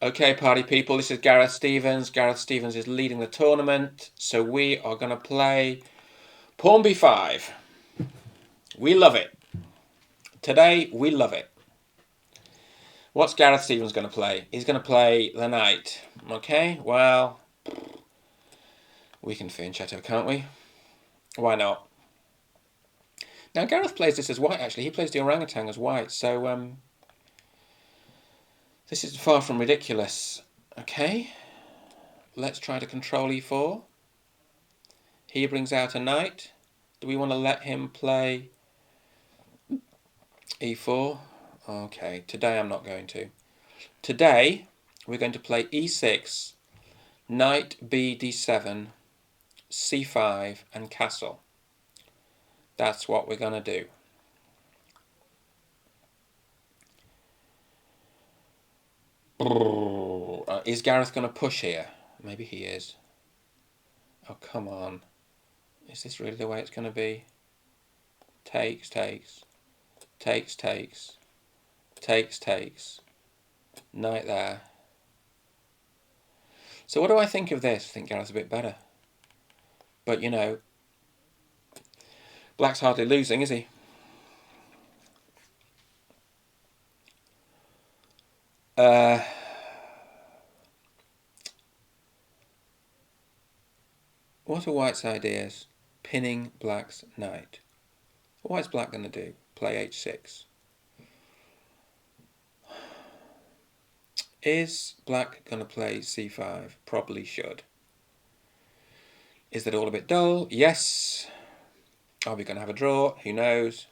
Okay, party people, this is Gareth Stevens. Gareth Stevens is leading the tournament, so we are going to play Pawn B5. We love it. Today, we love it. What's Gareth Stevens going to play? He's going to play the knight. Okay, well, we can fianchetto, can't we? Why not? Now, Gareth plays this as white, actually. He plays the orangutan as white, so this is far from ridiculous. Okay, let's try to control e4. He brings out a knight. Do we want to let him play e4? Okay, today I'm not going to. Today we're going to play e6, knight b d7, c5 and castle. That's what we're going to do. Is Gareth going to push here? Maybe he is. Oh, come on. Is this really the way it's going to be? Takes, takes, takes, takes, takes, takes. Knight there. So what do I think of this? I think Gareth's a bit better. But, you know, Black's hardly losing, is he? What are White's ideas? Pinning Black's knight. What's Black going to do? Play h6. Is Black going to play c5? Probably should. Is that all a bit dull? Yes. Are we going to have a draw? Who knows?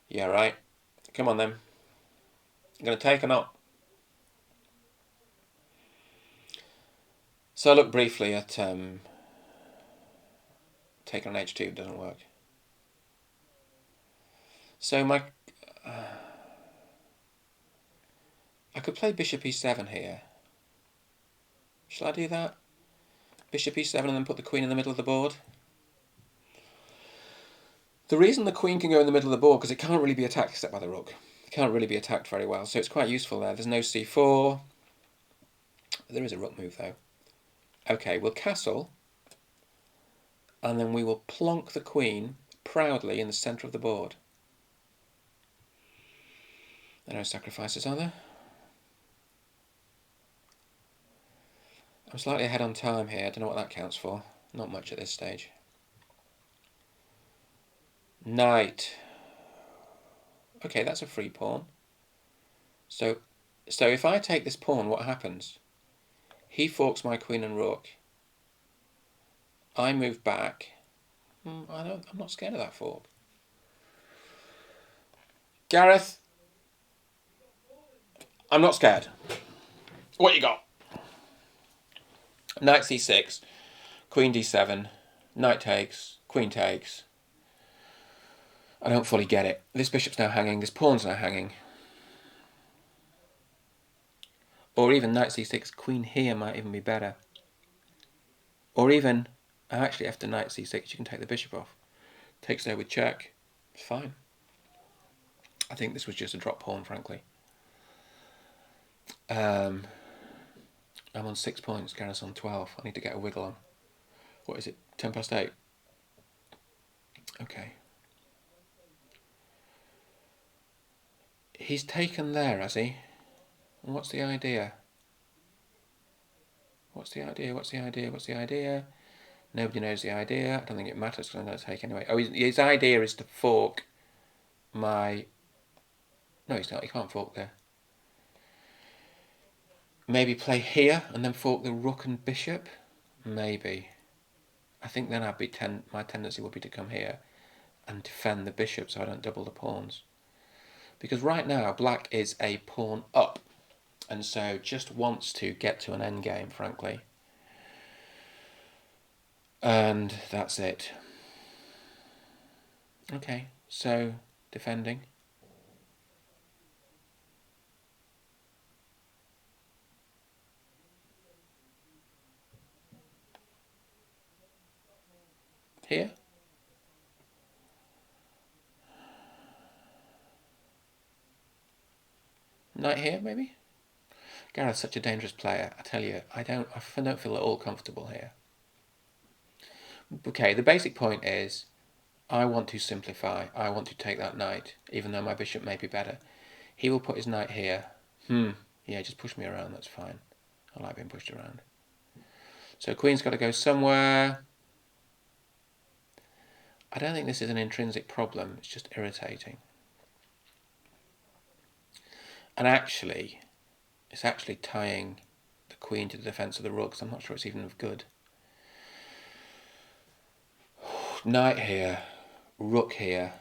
Yeah, right. Come on then. I'm going to take or not? So I look briefly at taking on h2 doesn't work. So I could play bishop e7 here. Shall I do that? Bishop e7 and then put the queen in the middle of the board? The reason the queen can go in the middle of the board because it can't really be attacked except by the rook. It can't really be attacked very well, so it's quite useful there. There's no c4. There is a rook move though. Okay, we'll castle, and then we will plonk the queen proudly in the centre of the board. There are no sacrifices, are there? I'm slightly ahead on time here. I don't know what that counts for. Not much at this stage. Knight. Okay, that's a free pawn. So if I take this pawn, what happens? He forks my queen and rook. I move back. I'm not scared of that fork. Gareth, I'm not scared. What you got? Knight c6, queen d7, knight takes, queen takes. I don't fully get it. This bishop's now hanging, this pawn's now hanging. Or even knight c6, queen here might even be better. Or even, actually after knight c6 you can take the bishop off. Takes there with check. It's fine. I think this was just a drop pawn, frankly. I'm on 6 points, Gareth's on 12. I need to get a wiggle on. What is it, 10 past 8? Okay. He's taken there, has he? And what's the idea? What's the idea? What's the idea? What's the idea? Nobody knows the idea. I don't think it matters because I'm going to take anyway. Oh, his idea is to fork my... No, he's not. He can't fork there. Maybe play here and then fork the rook and bishop? Maybe. I think then my tendency would be to come here and defend the bishop so I don't double the pawns. Because right now, black is a pawn up. And so just wants to get to an endgame, frankly. And that's it. Okay, so defending. Here. Knight here, maybe? Gareth's such a dangerous player. I tell you, I don't feel at all comfortable here. Okay, the basic point is, I want to simplify. I want to take that knight, even though my bishop may be better. He will put his knight here. Yeah, just push me around, that's fine. I like being pushed around. So queen's got to go somewhere. I don't think this is an intrinsic problem, it's just irritating. And actually, it's actually tying the queen to the defence of the rook, so I'm not sure it's even good. Knight here, rook here.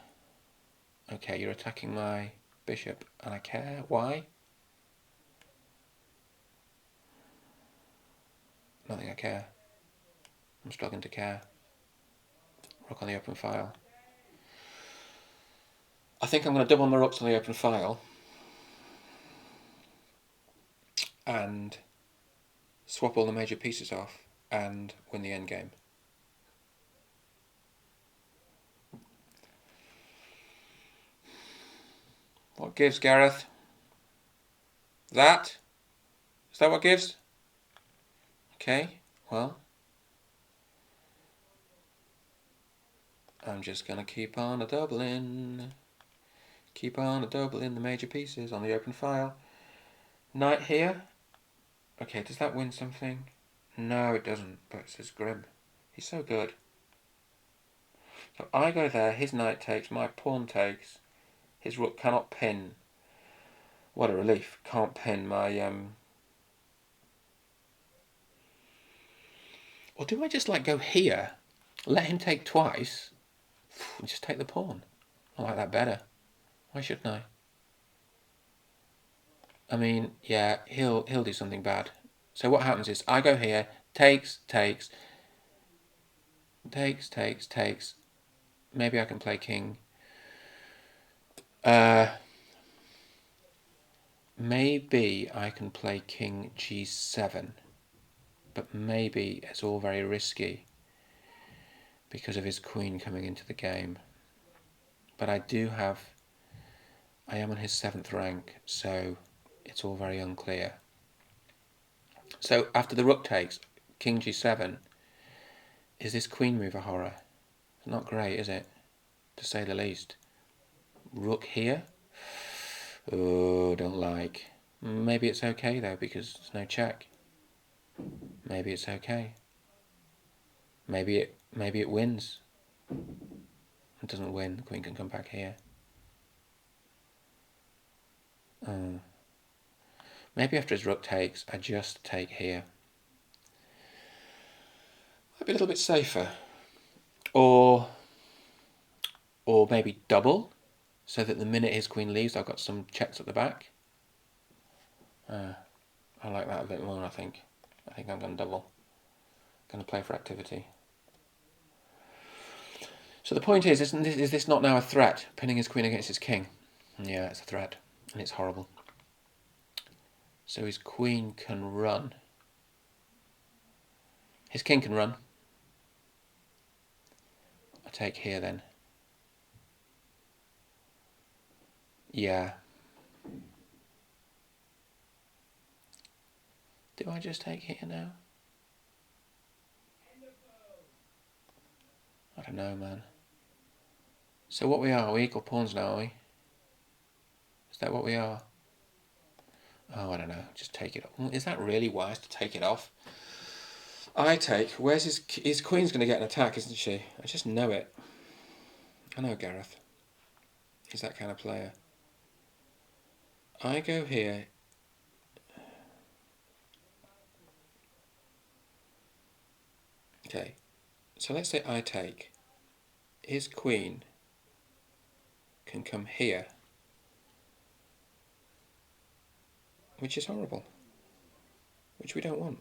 Okay, you're attacking my bishop, and I care. Why? I don't think I care. I'm struggling to care. Rook on the open file. I think I'm going to double my rooks on the open file and swap all the major pieces off and win the endgame. What gives, Gareth? That? Is that what gives? Okay, well, I'm just going to keep on a doubling. Keep on a doubling the major pieces on the open file. Knight here. Okay, does that win something? No, it doesn't, but it's his Grim. He's so good. So I go there, his knight takes, my pawn takes. His rook cannot pin. What a relief. Can't pin my... Or do I just like go here, let him take twice, and just take the pawn? I like that better. Why shouldn't I? I mean, yeah, he'll do something bad. So what happens is I go here, takes. Maybe I can play king. Maybe I can play king g7. But maybe it's all very risky because of his queen coming into the game. But I am on his 7th rank, so it's all very unclear. So after the rook takes, king g7, is this queen move a horror? It's not great, is it? To say the least. Rook here? Oh, don't like. Maybe it's okay though, because there's no check. Maybe it's okay. Maybe it wins. It doesn't win. The queen can come back here. Maybe after his rook takes, I just take here. Might be a little bit safer. Or maybe double, so that the minute his queen leaves, I've got some checks at the back. I like that a bit more, I think. I think I'm going to double. I'm going to play for activity. So the point is this not now a threat, pinning his queen against his king? Yeah, it's a threat, and it's horrible. So his queen can run. His king can run. I take here then. Yeah. Do I just take here now? I don't know, man. So what we are we equal pawns now, are we? Is that what we are? Oh, I don't know. Just take it off. Is that really wise to take it off? I take. Where's his queen's going to get an attack, isn't she? I just know it. I know Gareth. He's that kind of player. I go here. Okay. So let's say I take. His queen can come here, which is horrible, which we don't want.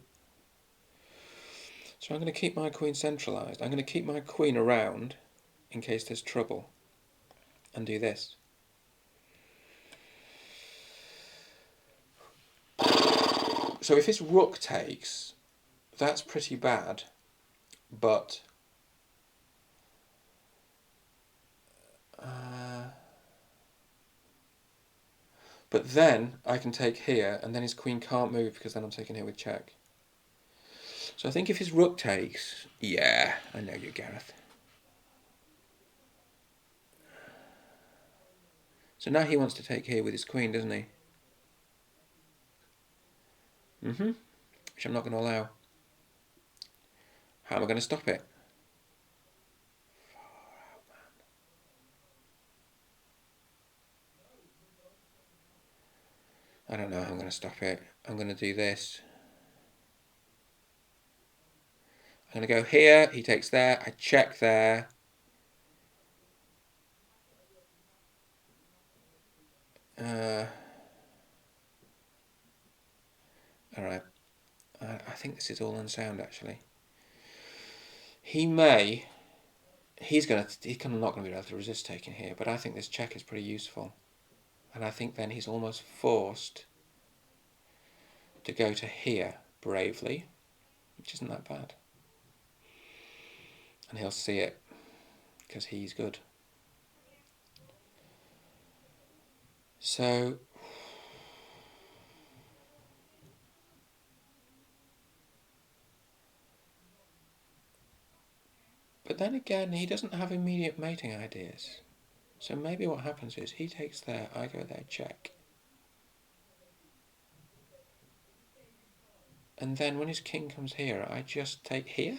So I'm going to keep my queen centralised. I'm going to keep my queen around in case there's trouble and do this. So if his rook takes, that's pretty bad, but But then I can take here, and then his queen can't move because then I'm taking here with check. So I think if his rook takes... Yeah, I know you, Gareth. So now he wants to take here with his queen, doesn't he? Which I'm not going to allow. How am I going to stop it? I don't know how I'm going to stop it. I'm going to do this. I'm going to go here. He takes there. I check there. Alright. I think this is all unsound, actually. He's not going to be able to resist taking here, but I think this check is pretty useful. And I think then he's almost forced to go to here bravely, which isn't that bad. And he'll see it, because he's good. So... But then again, he doesn't have immediate mating ideas. So maybe what happens is he takes there, I go there, check. And then when his king comes here, I just take here?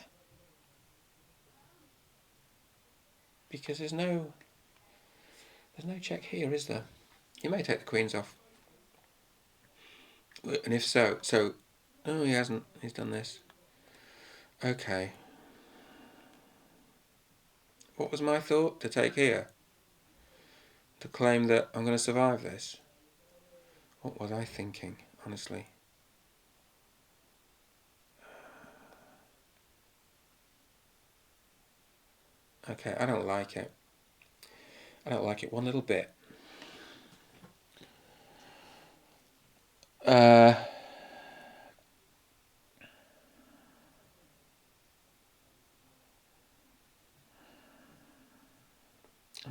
Because there's no check here, is there? He may take the queens off. And if so... Oh, he hasn't. He's done this. Okay. What was my thought? To take here? To claim that I'm going to survive this? What was I thinking, honestly? Okay, I don't like it. I don't like it one little bit. I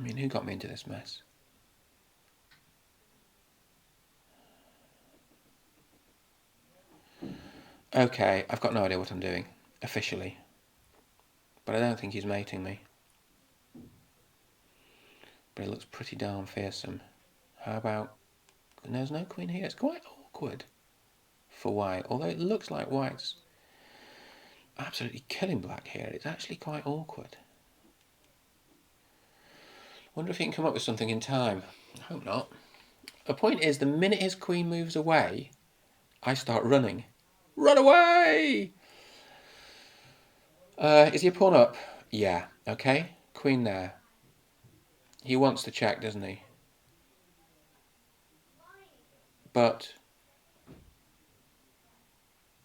mean, who got me into this mess? Okay, I've got no idea what I'm doing, officially. But I don't think he's mating me. But it looks pretty darn fearsome. How about... There's no queen here. It's quite awkward for white. Although it looks like white's absolutely killing black here. It's actually quite awkward. Wonder if he can come up with something in time. I hope not. The point is, the minute his queen moves away, I start running. Run away! Is he a pawn up? Yeah. Okay. Queen there. He wants to check, doesn't he? But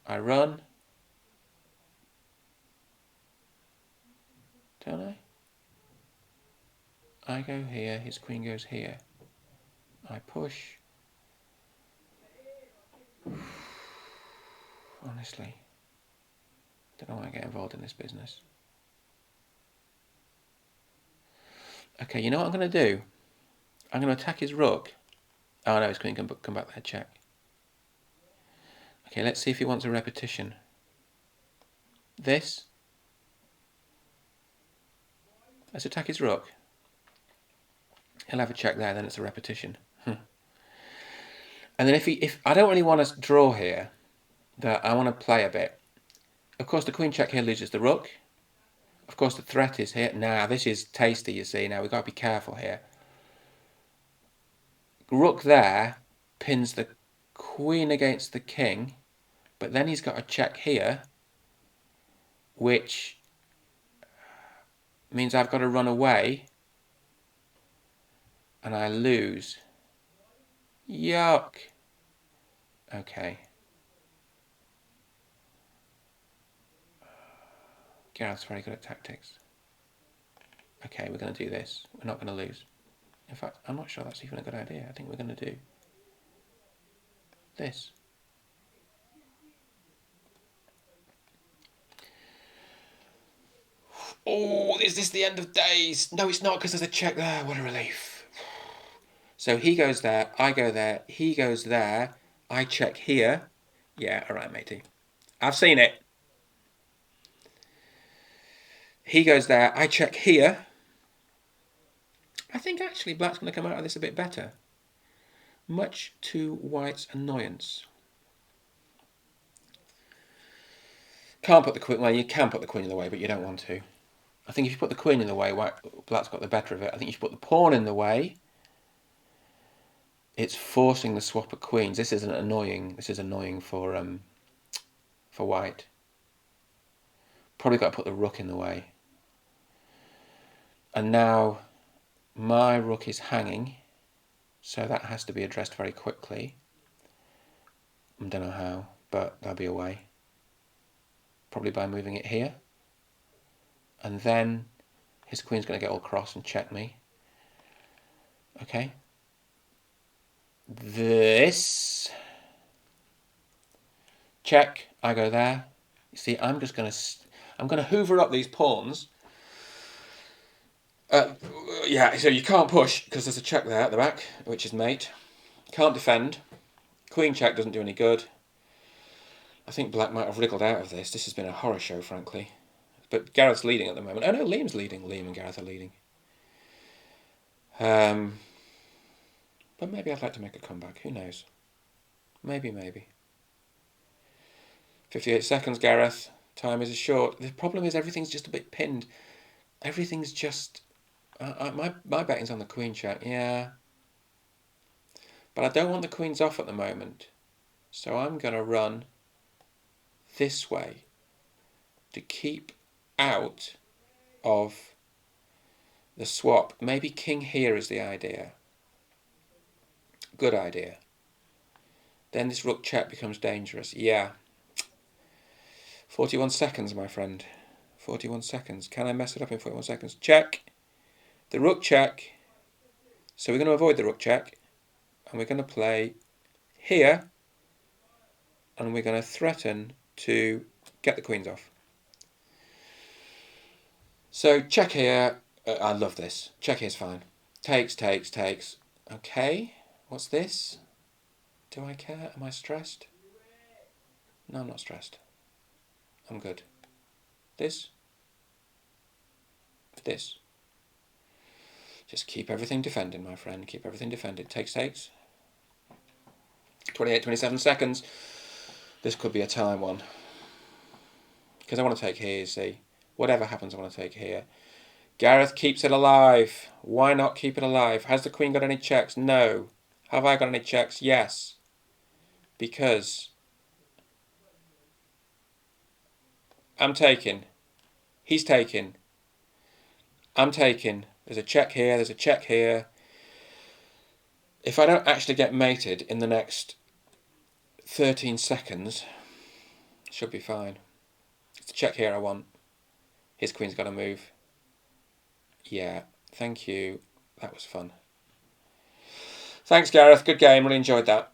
I run. Don't I? I go here, his queen goes here. I push. Honestly, don't know why I get involved in this business. Okay, you know what I'm going to do? I'm going to attack his rook. Oh no, his queen can come back there, check. Okay, let's see if he wants a repetition. This. Let's attack his rook. He'll have a check there, then it's a repetition. And then if I don't really want to draw here, that I want to play a bit. Of course, the queen check here loses the rook. Of course, the threat is here. Now, this is tasty, you see. Now, we've got to be careful here. Rook there pins the queen against the king, but then he's got a check here, which means I've got to run away, and I lose. Yuck. Okay. Gareth's very good at tactics. Okay, we're going to do this. We're not going to lose. In fact, I'm not sure that's even a good idea. I think we're going to do this. Oh, is this the end of days? No, it's not, because there's a check there. What a relief. So he goes there, I go there, he goes there, I check here. Yeah, all right, matey. I've seen it. He goes there, I check here. I think actually black's going to come out of this a bit better. Much to white's annoyance. Can't put the queen, well, you can put the queen in the way, but you don't want to. I think if you put the queen in the way, black's got the better of it. I think you should put the pawn in the way. It's forcing the swap of queens. This is annoying for white. Probably got to put the rook in the way. And now my rook is hanging, so that has to be addressed very quickly. I don't know how, but there'll be a way. Probably by moving it here. And then his queen's going to get all cross and check me. Okay. This. Check. I go there. You see, I'm going to hoover up these pawns. Yeah, so you can't push because there's a check there at the back, which is mate. Can't defend. Queen check doesn't do any good. I think black might have wriggled out of this. This has been a horror show, frankly. But Gareth's leading at the moment. Oh no, Liam's leading. Liam and Gareth are leading. But maybe I'd like to make a comeback. Who knows? Maybe. 58 seconds, Gareth. Time is short. The problem is everything's just a bit pinned. Everything's just... my betting's on the queen check. Yeah. But I don't want the queens off at the moment. So I'm going to run this way to keep out of the swap. Maybe king here is the idea. Good idea. Then this rook check becomes dangerous. Yeah. 41 seconds, my friend. 41 seconds. Can I mess it up in 41 seconds? Check. The rook check. So we're going to avoid the rook check. And we're going to play here. And we're going to threaten to get the queens off. So check here. I love this. Check here's fine. Takes. Okay. What's this? Do I care? Am I stressed? No, I'm not stressed. I'm good. This. Just keep everything defended, my friend. Keep everything defended. Takes. 28, 27 seconds. This could be a time one. Because I want to take here, you see. Whatever happens, I want to take here. Gareth keeps it alive. Why not keep it alive? Has the queen got any checks? No. Have I got any checks? Yes. Because I'm taking. He's taking. I'm taking. There's a check here. There's a check here. If I don't actually get mated in the next 13 seconds, should be fine. It's a check here I want. His queen's got to move. Yeah, thank you. That was fun. Thanks, Gareth. Good game. Really enjoyed that.